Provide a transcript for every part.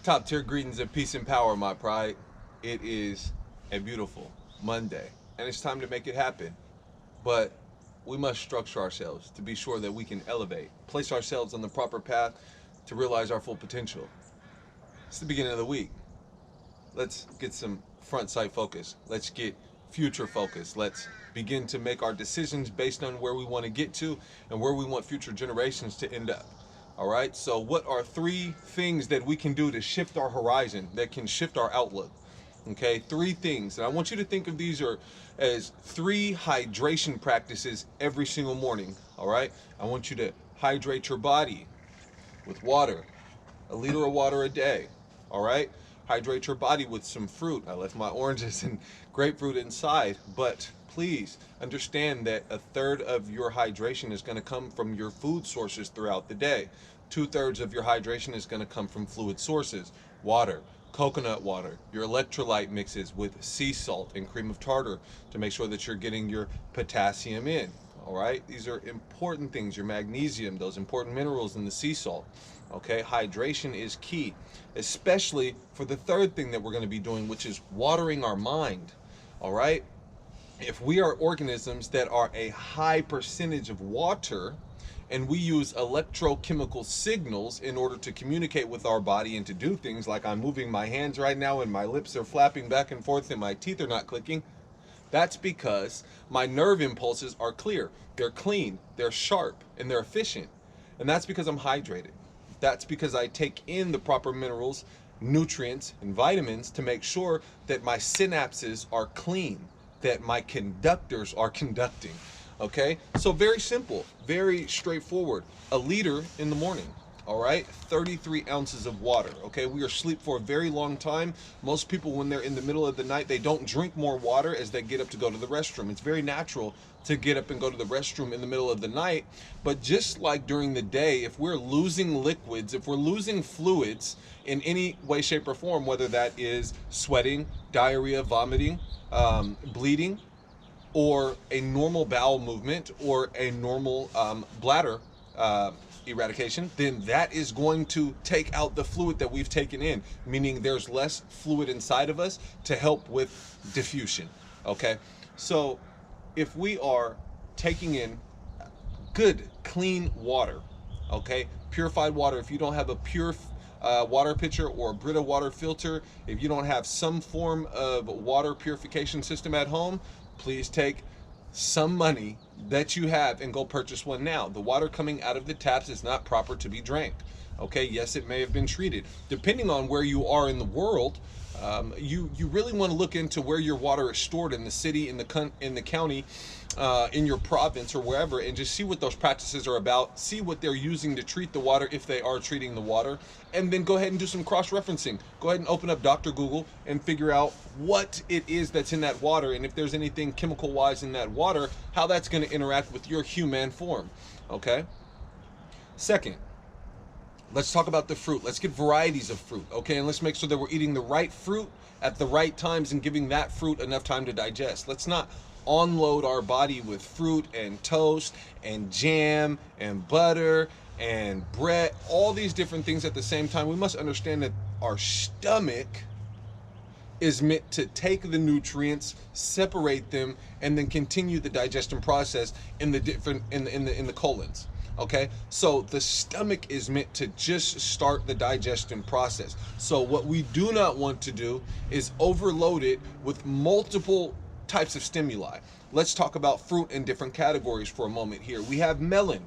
Top tier greetings of peace and power, my pride. It is a beautiful Monday, and it's time to make it happen. But we must structure ourselves to be sure that we can elevate, place ourselves on the proper path to realize our full potential. It's the beginning of the week. Let's get some front sight focus. Let's get future focus. Let's begin to make our decisions based on where we want to get to and where we want future generations to end up. All right. So, what are three things that we can do to shift our horizon, that can shift our outlook? Okay, three things. And I want you to think of these as three hydration practices every single morning. All right. I want you to hydrate your body with water, a liter of water a day. All right. Hydrate your body with some fruit. I left my oranges and grapefruit inside, but please understand that a third of your hydration is going to come from your food sources throughout the day. 2/3 of your hydration is going to come from fluid sources: water, coconut water, your electrolyte mixes with sea salt and cream of tartar to make sure that you're getting your potassium in. All right, these are important things. Your magnesium, those important minerals in the sea salt. Okay, hydration is key, especially for the third thing that we're going to be doing, which is watering our mind. All right, if we are organisms that are a high percentage of water, and we use electrochemical signals in order to communicate with our body and to do things like I'm moving my hands right now and my lips are flapping back and forth and my teeth are not clicking, that's because my nerve impulses are clear, they're clean, they're sharp, and they're efficient. And that's because I'm hydrated. That's because I take in the proper minerals, nutrients, and vitamins to make sure that my synapses are clean, that my conductors are conducting. Okay, so very simple, very straightforward. A liter in the morning. All right, 33 ounces of water. Okay, we are asleep for a very long time. Most people, when they're in the middle of the night, they don't drink more water as they get up to go to the restroom. It's very natural to get up and go to the restroom in the middle of the night. But just like during the day, if we're losing liquids, if we're losing fluids in any way, shape, or form, whether that is sweating, diarrhea, vomiting, bleeding, or a normal bowel movement, or a normal bladder eradication, then that is going to take out the fluid that we've taken in, meaning there's less fluid inside of us to help with diffusion. Okay, so if we are taking in good, clean water, okay, purified water, if you don't have a pure water pitcher or a Brita water filter, if you don't have some form of water purification system at home, please take some money that you have and go purchase one now. The water coming out of the taps is not proper to be drank. Okay, yes, it may have been treated. Depending on where you are in the world, you really want to look into where your water is stored in the city, in the county, in your province, or wherever, and just see what those practices are about. See what they're using to treat the water, if they are treating the water, and then go ahead and do some cross-referencing. Go ahead and open up Dr. Google and figure out what it is that's in that water, and if there's anything chemical-wise in that water, how that's going to interact with your human form. Okay. Second, let's talk about the fruit. Let's get varieties of fruit, okay? And let's make sure that we're eating the right fruit at the right times and giving that fruit enough time to digest. Let's not unload our body with fruit and toast and jam and butter and bread, all these different things at the same time. We must understand that our stomach is meant to take the nutrients, separate them, and then continue the digestion process in the different in the colons. Okay, so the stomach is meant to just start the digestion process. So what we do not want to do is overload it with multiple types of stimuli. Let's talk about fruit in different categories for a moment here. We have melon,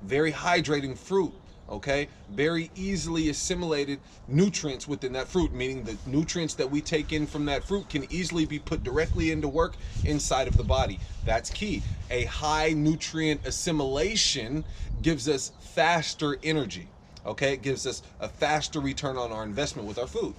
very hydrating fruit. Okay, very easily assimilated nutrients within that fruit, meaning the nutrients that we take in from that fruit can easily be put directly into work inside of the body. That's key. A high nutrient assimilation gives us faster energy. Okay, it gives us a faster return on our investment with our food.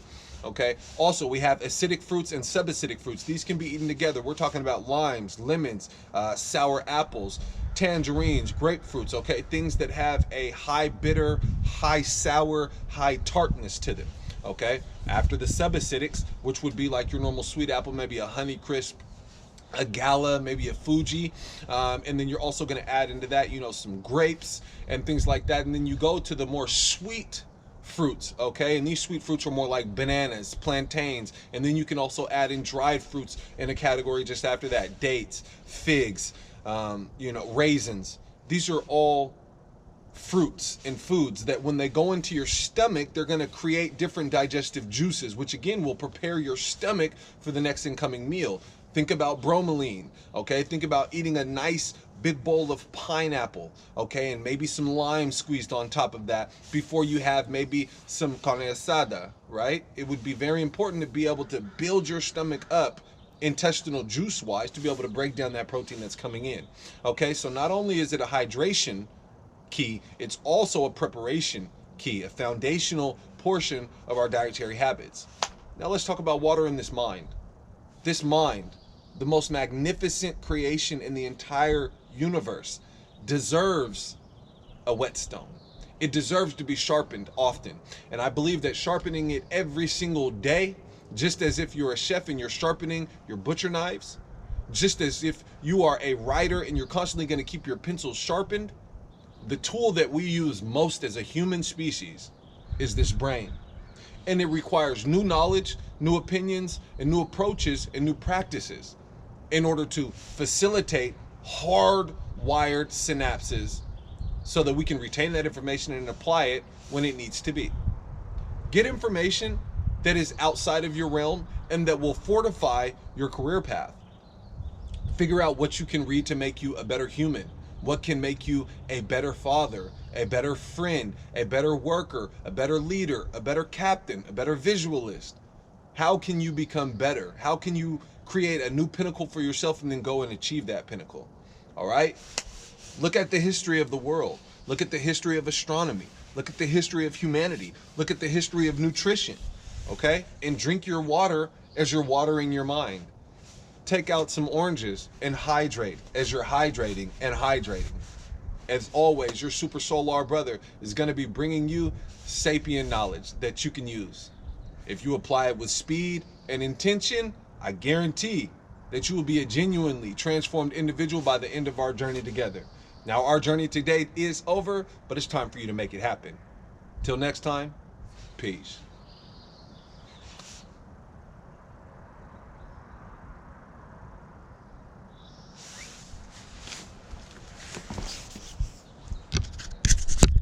Okay, also we have acidic fruits and subacidic fruits. These can be eaten together. We're talking about limes, lemons, sour apples, tangerines, grapefruits, okay? Things that have a high bitter, high sour, high tartness to them, okay? After the subacidics, which would be like your normal sweet apple, maybe a Honeycrisp, a Gala, maybe a Fuji, and then you're also going to add into that, you know, some grapes and things like that. And then you go to the more sweet fruits, okay? And these sweet fruits are more like bananas, plantains, and then you can also add in dried fruits in a category just after that: dates, figs, raisins. These are all fruits and foods that when they go into your stomach, they're going to create different digestive juices, which again will prepare your stomach for the next incoming meal. Think about bromelain, okay? Think about eating a nice big bowl of pineapple, okay? And maybe some lime squeezed on top of that before you have maybe some carne asada, right? It would be very important to be able to build your stomach up intestinal juice wise to be able to break down that protein that's coming in, okay? So not only is it a hydration key, it's also a preparation key, a foundational portion of our dietary habits. Now let's talk about water in this mind. This mind, the most magnificent creation in the entire universe, deserves a whetstone. It deserves to be sharpened often. And I believe that sharpening it every single day, just as if you're a chef and you're sharpening your butcher knives, just as if you are a writer and you're constantly going to keep your pencils sharpened, the tool that we use most as a human species is this brain. And it requires new knowledge, new opinions, and new approaches and new practices in order to facilitate hardwired synapses so that we can retain that information and apply it when it needs to be. Get information that is outside of your realm and that will fortify your career path. Figure out what you can read to make you a better human. What can make you a better father, a better friend, a better worker, a better leader, a better captain, a better visualist? How can you become better? How can you create a new pinnacle for yourself and then go and achieve that pinnacle? All right? Look at the history of the world. Look at the history of astronomy. Look at the history of humanity. Look at the history of nutrition, okay? And drink your water as you're watering your mind. Take out some oranges and hydrate as you're hydrating and hydrating. As always, your super solar brother is going to be bringing you sapient knowledge that you can use. If you apply it with speed and intention, I guarantee that you will be a genuinely transformed individual by the end of our journey together. Now, our journey to date is over, but it's time for you to make it happen. Till next time, peace.